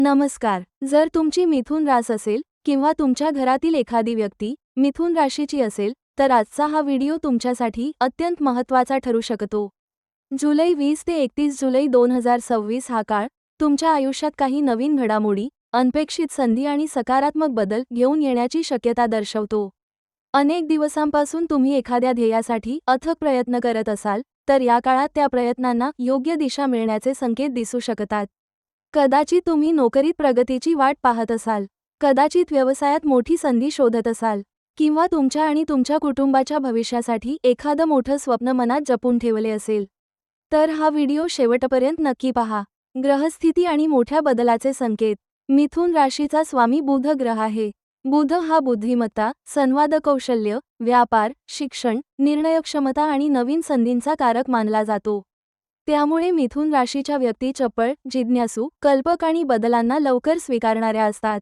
नमस्कार. जर तुमची मिथुन रास असेल किंवा तुमच्या घरातील एखादी व्यक्ती मिथुन राशीची असेल तर आजचा हा व्हिडिओ तुमच्यासाठी अत्यंत महत्त्वाचा ठरू शकतो. जुलै 20 ते 31 जुलै 2026 हा काळ तुमच्या आयुष्यात काही नवीन घडामोडी, अनपेक्षित संधी आणि सकारात्मक बदल घेऊन येण्याची शक्यता दर्शवतो. अनेक दिवसांपासून तुम्ही एखाद्या ध्येयासाठी अथक प्रयत्न करत असाल तर या काळात त्या प्रयत्नांना योग्य दिशा मिळण्याचे संकेत दिसू शकतात. कदाचित तुम्ही नोकरीत प्रगतीची वाट पाहत असाल, कदाचित व्यवसायात मोठी संधी शोधत असाल, किंवा तुमच्या आणि तुमच्या कुटुंबाच्या भविष्यासाठी एखादं मोठं स्वप्न मनात जपून ठेवले असेल. तर हा व्हिडिओ शेवटपर्यंत नक्की पहा. ग्रहस्थिती आणि मोठ्या बदलाचे संकेत. मिथुन राशीचा स्वामी बुध ग्रह आहे. बुध हा बुद्धिमत्ता, संवाद कौशल्य, व्यापार, शिक्षण, निर्णयक्षमता आणि नवीन संधींचा कारक मानला जातो. त्यामुळे मिथुन राशीच्या व्यक्ती चपळ, जिज्ञासू, कल्पक आणि बदलांना लवकर स्वीकारणाऱ्या असतात.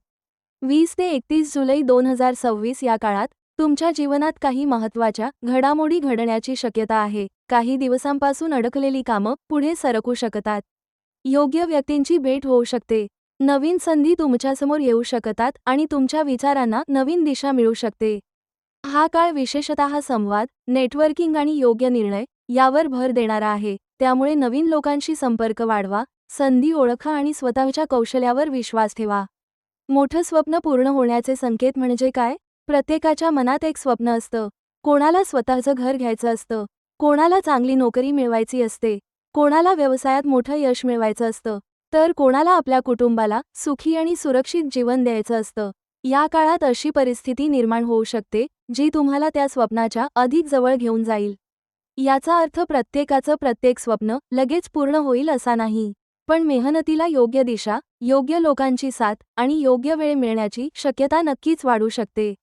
20 ते 31 जुलै 2026 या काळात तुमच्या जीवनात काही महत्त्वाच्या घडामोडी घडण्याची शक्यता आहे. काही दिवसांपासून अडकलेली कामं पुढे सरकू शकतात. योग्य व्यक्तींची भेट होऊ शकते. नवीन संधी तुमच्यासमोर येऊ शकतात आणि तुमच्या विचारांना नवीन दिशा मिळू शकते. हा काळ विशेषतः संवाद, नेटवर्किंग आणि योग्य निर्णय यावर भर देणारा आहे. त्यामुळे नवीन लोकांशी संपर्क वाढवा, संधी ओळखा आणि स्वतःच्या कौशल्यावर विश्वास ठेवा. मोठं स्वप्न पूर्ण होण्याचे संकेत म्हणजे काय? प्रत्येकाच्या मनात एक स्वप्न असतं. कोणाला स्वतःचं घर घ्यायचं असतं, कोणाला चांगली नोकरी मिळवायची असते, कोणाला व्यवसायात मोठं यश मिळवायचं असतं, तर कोणाला आपल्या कुटुंबाला सुखी आणि सुरक्षित जीवन द्यायचं असतं. या काळात अशी परिस्थिती निर्माण होऊ शकते जी तुम्हाला त्या स्वप्नाच्या अधिक जवळ घेऊन जाईल. याचा अर्थ प्रत्येकाचं प्रत्येक स्वप्न लगेच पूर्ण होईल असा नाही, पण मेहनतीला योग्य दिशा, योग्य लोकांची साथ आणि योग्य वेळ मिळण्याची शक्यता नक्कीच वाढू शकते.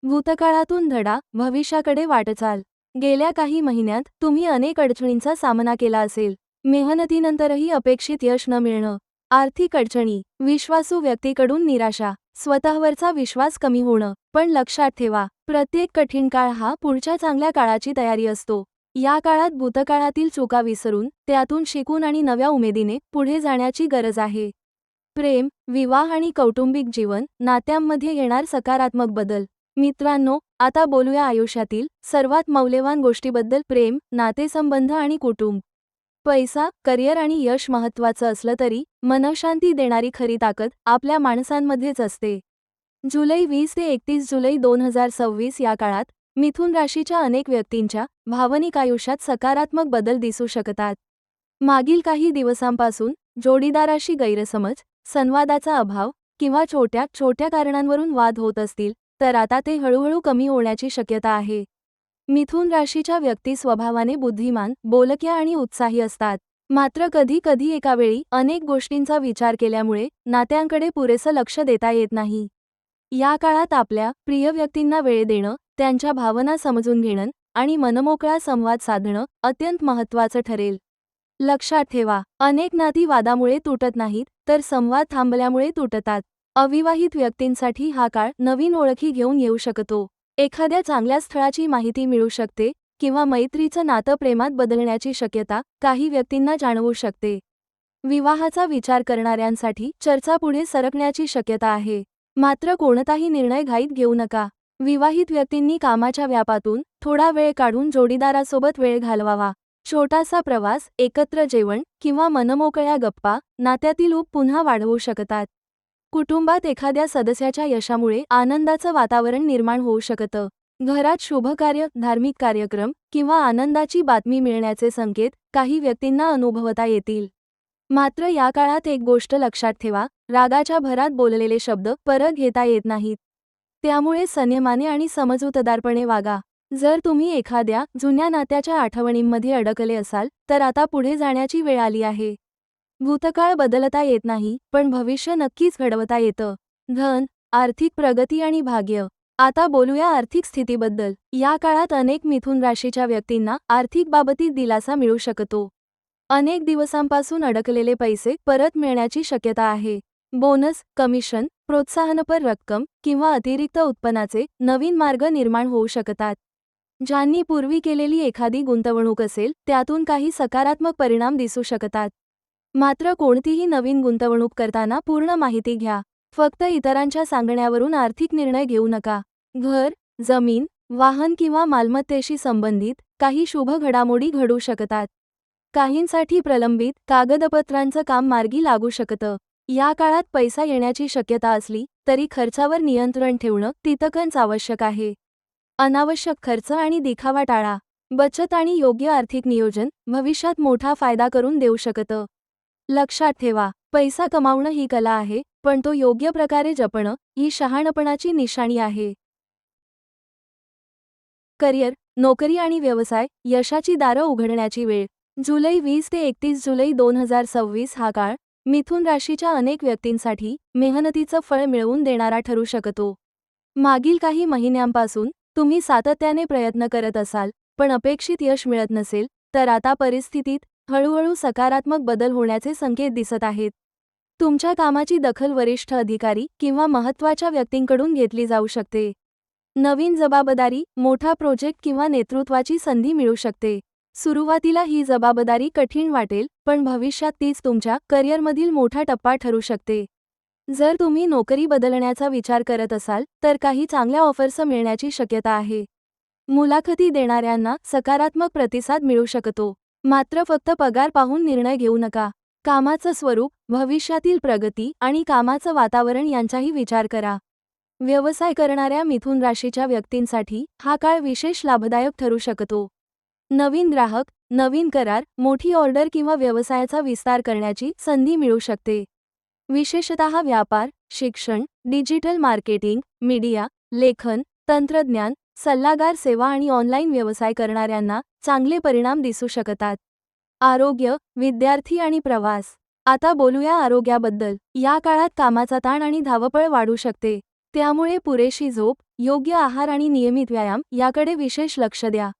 भूतकाळातून धडा, भविष्याकडे वाटचाल. गेल्या काही महिन्यात तुम्ही अनेक अडचणींचा सामना केला असेल. मेहनतीनंतरही अपेक्षित यश न मिळणं, आर्थिक अडचणी, विश्वासू व्यक्तीकडून निराशा, स्वतःवरचा विश्वास कमी होणं. पण लक्षात ठेवा, प्रत्येक कठीण काळ हा पुढच्या चांगल्या काळाची तयारी असतो. या काळात भूतकाळातील चुका विसरून त्यातून शिकून आणि नव्या उमेदीने पुढे जाण्याची गरज आहे. प्रेम, विवाह आणि कौटुंबिक जीवन, नात्यांमध्ये येणार सकारात्मक बदल. मित्रांनो, आता बोलूया आयुष्यातील सर्वात मौल्यवान गोष्टीबद्दल. प्रेम, नातेसंबंध आणि कुटुंब. पैसा, करिअर आणि यश महत्त्वाचं असलं तरी मनःशांती देणारी खरी ताकद आपल्या माणसांमध्येच असते. जुलै 20 ते 31 जुलै 2026 या काळात मिथुन राशीच्या अनेक व्यक्तींच्या भावनिक आयुष्यात सकारात्मक बदल दिसू शकतात. मागील काही दिवसांपासून जोडीदाराशी गैरसमज, संवादाचा अभाव किंवा छोट्या छोट्या कारणांवरून वाद होत असतील तर आता ते हळूहळू कमी होण्याची शक्यता आहे. मिथुन राशीच्या व्यक्ती स्वभावाने बुद्धिमान, बोलक्या आणि उत्साही असतात. मात्र कधी कधी एका वेळी अनेक गोष्टींचा विचार केल्यामुळे नात्यांकडे पुरेसं लक्ष देता येत नाही. या काळात आपल्या प्रिय व्यक्तींना वेळ देणं, त्यांच्या भावना समजून घेणं आणि मनमोकळा संवाद साधणं अत्यंत महत्त्वाचं ठरेल. लक्षात ठेवा, अनेक नाती वादामुळे तुटत नाहीत तर संवाद थांबल्यामुळे तुटतात. अविवाहित व्यक्तींसाठी हा काळ नवीन ओळखी घेऊन येऊ शकतो. एखाद्या चांगल्या स्थळाची माहिती मिळू शकते किंवा मैत्रीचं नातं प्रेमात बदलण्याची शक्यता काही व्यक्तींना जाणवू शकते. विवाहाचा विचार करणाऱ्यांसाठी चर्चा पुढे सरकण्याची शक्यता आहे. मात्र कोणताही निर्णय घाईत घेऊ नका. विवाहित व्यक्तींनी कामाच्या व्यापातून थोडा वेळ काढून जोडीदारासोबत वेळ घालवावा. छोटासा प्रवास, एकत्र जेवण किंवा मनमोकळ्या गप्पा नात्यातील ऊब पुन्हा वाढवू शकतात. कुटुंबात एखाद्या सदस्याच्या यशामुळे आनंदाचं वातावरण निर्माण होऊ शकतं. घरात शुभकार्य, धार्मिक कार्यक्रम किंवा आनंदाची बातमी मिळण्याचे संकेत काही व्यक्तींना अनुभवता येतील. मात्र या काळात एक गोष्ट लक्षात ठेवा, रागाच्या भरात बोललेले शब्द परत घेता येत नाहीत. त्यामुळे संयमाने आणि समजूतदारपणे वागा. जर तुम्ही एखाद्या जुन्या नात्याच्या आठवणींमध्ये अडकले असाल तर आता पुढे जाण्याची वेळ आली आहे. भूतकाळ बदलता येत नाही, पण भविष्य नक्कीच घडवता येतं. धन, आर्थिक प्रगती आणि भाग्य. आता बोलूया आर्थिक स्थितीबद्दल. या काळात अनेक मिथुन राशीच्या व्यक्तींना आर्थिक बाबतीत दिलासा मिळू शकतो. अनेक दिवसांपासून अडकलेले पैसे परत मिळण्याची शक्यता आहे. बोनस, कमिशन, प्रोत्साहनपर रक्कम किंवा अतिरिक्त उत्पन्नाचे नवीन मार्ग निर्माण होऊ शकतात. ज्यांनी पूर्वी केलेली एखादी गुंतवणूक असेल त्यातून काही सकारात्मक परिणाम दिसू शकतात. मात्र कोणतीही नवीन गुंतवणूक करताना पूर्ण माहिती घ्या. फक्त इतरांच्या सांगण्यावरून आर्थिक निर्णय घेऊ नका. घर, जमीन, वाहन किंवा मालमत्तेशी संबंधित काही शुभ घडामोडी घडू शकतात. काहींसाठी प्रलंबित कागदपत्रांचं काम मार्गी लागू शकतं. या काळात पैसा येण्याची शक्यता असली तरी खर्चावर नियंत्रण ठेवणं तितकंच आवश्यक आहे. अनावश्यक खर्च आणि दिखावा टाळा. बचत आणि योग्य आर्थिक नियोजन भविष्यात मोठा फायदा करून देऊ शकतं. लक्षात ठेवा, पैसा कमावणं ही कला आहे, पण तो योग्य प्रकारे जपणं ही शहाणपणाची निशाणी आहे. करिअर, नोकरी आणि व्यवसाय यशाची दारं उघडण्याची वेळ. जुलै 20 ते 31 जुलै 2026 हा काळ मिथुन राशीच्या अनेक व्यक्तींसाठी मेहनतीचं फळ मिळवून देणारा ठरू शकतो. मागील काही महिन्यांपासून तुम्ही सातत्याने प्रयत्न करत असाल, पण अपेक्षित यश मिळत नसेल, तर आता परिस्थितीत हळूहळू सकारात्मक बदल होण्याचे संकेत दिसत आहेत. तुमच्या कामाची दखल वरिष्ठ अधिकारी किंवा महत्त्वाच्या व्यक्तींकडून घेतली जाऊ शकते. नवीन जबाबदारी, मोठा प्रोजेक्ट किंवा नेतृत्वाची संधी मिळू शकते. सुरुवातीला ही जबाबदारी कठीण वाटेल, पण भविष्यात तीच तुमच्या करिअरमधील मोठा टप्पा ठरू शकते. जर तुम्ही नोकरी बदलण्याचा विचार करत असाल, तर काही चांगल्या ऑफर्स मिळण्याची शक्यता आहे. मुलाखती देणाऱ्यांना सकारात्मक प्रतिसाद मिळू शकतो. मात्र फक्त पगार पाहून निर्णय घेऊ नका. कामाचं स्वरूप, भविष्यातील प्रगती आणि कामाचं वातावरण यांचाही विचार करा. व्यवसाय करणाऱ्या मिथुन राशीच्या व्यक्तींसाठी हा काळ विशेष लाभदायक ठरू शकतो. नवीन ग्राहक, नवीन करार, मोठी ऑर्डर किंवा व्यवसायाचा विस्तार करण्याची संधी मिळू शकते. विशेषतः व्यापार, शिक्षण, डिजिटल मार्केटिंग, मीडिया, लेखन, तंत्रज्ञान, सल्लागार सेवा आणि ऑनलाईन व्यवसाय करणाऱ्यांना चांगले परिणाम दिसू शकतात. आरोग्य, विद्यार्थी आणि प्रवास. आता बोलूया आरोग्याबद्दल. या काळात कामाचा ताण आणि धावपळ वाढू शकते. त्यामुळे पुरेशी झोप, योग्य आहार आणि नियमित व्यायाम याकडे विशेष लक्ष द्या.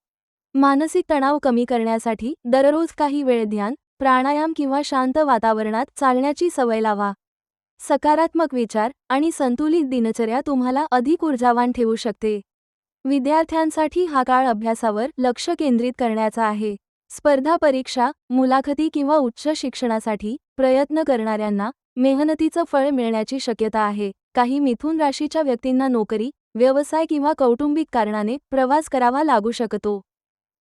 मानसिक तणाव कमी करण्यासाठी दररोज काही वेळ ध्यान, प्राणायाम किंवा शांत वातावरणात चालण्याची सवय लावा. सकारात्मक विचार आणि संतुलित दिनचर्या तुम्हाला अधिक ऊर्जावान ठेवू शकते. विद्यार्थ्यांसाठी हा काळ अभ्यासावर लक्ष केंद्रित करण्याचा आहे. स्पर्धा परीक्षा, मुलाखती किंवा उच्च शिक्षणासाठी प्रयत्न करणाऱ्यांना मेहनतीचं फळ मिळण्याची शक्यता आहे. काही मिथुन राशीच्या व्यक्तींना नोकरी, व्यवसाय किंवा कौटुंबिक कारणाने प्रवास करावा लागू शकतो.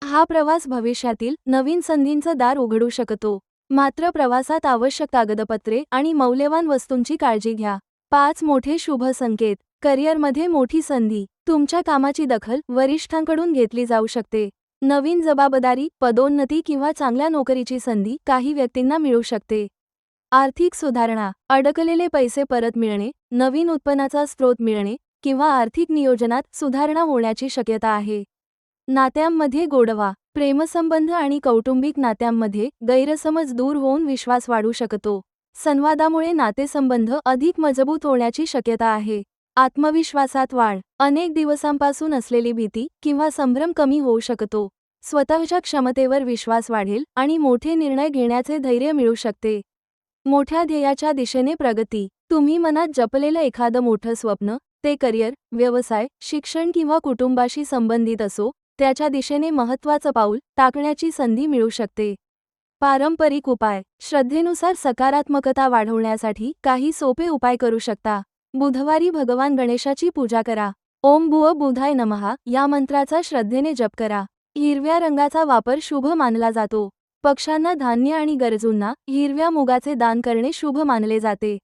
हा प्रवास भविष्यातील नवीन संधींचं दार उघडू शकतो. मात्र प्रवासात आवश्यक कागदपत्रे आणि मौल्यवान वस्तूंची काळजी घ्या. 5 मोठे शुभ संकेत. करिअरमध्ये मोठी संधी. तुमच्या कामाची दखल वरिष्ठांकडून घेतली जाऊ शकते. नवीन जबाबदारी, पदोन्नती किंवा चांगल्या नोकरीची संधी काही व्यक्तींना मिळू शकते. आर्थिक सुधारणा, अडकलेले पैसे परत मिळणे, नवीन उत्पन्नाचा स्रोत मिळणे किंवा आर्थिक नियोजनात सुधारणा होण्याची शक्यता आहे. नात्यांमध्ये गोडवा, प्रेमसंबंध आणि कौटुंबिक नात्यांमध्ये गैरसमज दूर होऊन विश्वास वाढू शकतो. संवादामुळे नातेसंबंध अधिक मजबूत होण्याची शक्यता आहे. आत्मविश्वासात वाढ, अनेक दिवसांपासून असलेली भीती किंवा संभ्रम कमी होऊ शकतो. स्वतःच्या क्षमतेवर विश्वास वाढेल आणि मोठे निर्णय घेण्याचे धैर्य मिळू शकते. मोठ्या ध्येयाच्या दिशेने प्रगती. तुम्ही मनात जपलेलं एखादं मोठं स्वप्न, ते करिअर, व्यवसाय, शिक्षण किंवा कुटुंबाशी संबंधित असो, त्याच्या दिशेने महत्त्वाचं पाऊल टाकण्याची संधी मिळू शकते. पारंपरिक उपाय. श्रद्धेनुसार सकारात्मकता वाढवण्यासाठी काही सोपे उपाय करू शकता. बुधवारी भगवान गणेशाची पूजा करा. ओम भुव बुधाय नमः या मंत्राचा श्रद्धेने जप करा. हिरव्या रंगाचा वापर शुभ मानला जातो. पक्ष्यांना धान्य आणि गरजूंना हिरव्या मुगाचे दान करणे शुभ मानले जाते.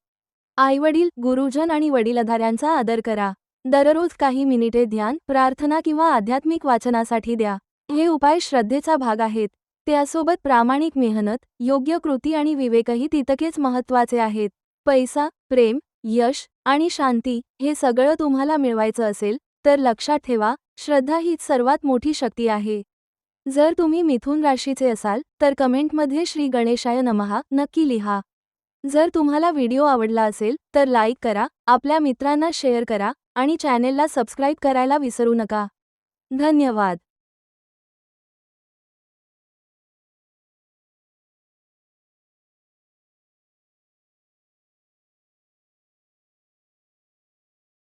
आईवडील, गुरुजन आणि वडीलधाऱ्यांचा आदर करा. दररोज काही मिनिटे ध्यान, प्रार्थना किंवा आध्यात्मिक वाचनासाठी द्या. हे उपाय श्रद्धेचा भाग आहेत. त्यासोबत प्रामाणिक मेहनत, योग्य कृती आणि विवेकही तितकेच महत्त्वाचे आहेत. पैसा, प्रेम, यश आणि शांती हे सगळं तुम्हाला मिळवायचं असेल तर लक्षात ठेवा, श्रद्धा हीच सर्वात मोठी शक्ती आहे. जर तुम्ही मिथुन राशीचे असाल तर कमेंटमध्ये श्री गणेशाय नमः नक्की लिहा. जर तुम्हाला व्हिडिओ आवडला असेल तर लाईक करा, आपल्या मित्रांना शेअर करा आणि चॅनेलला सबस्क्राईब करायला विसरू नका. धन्यवाद.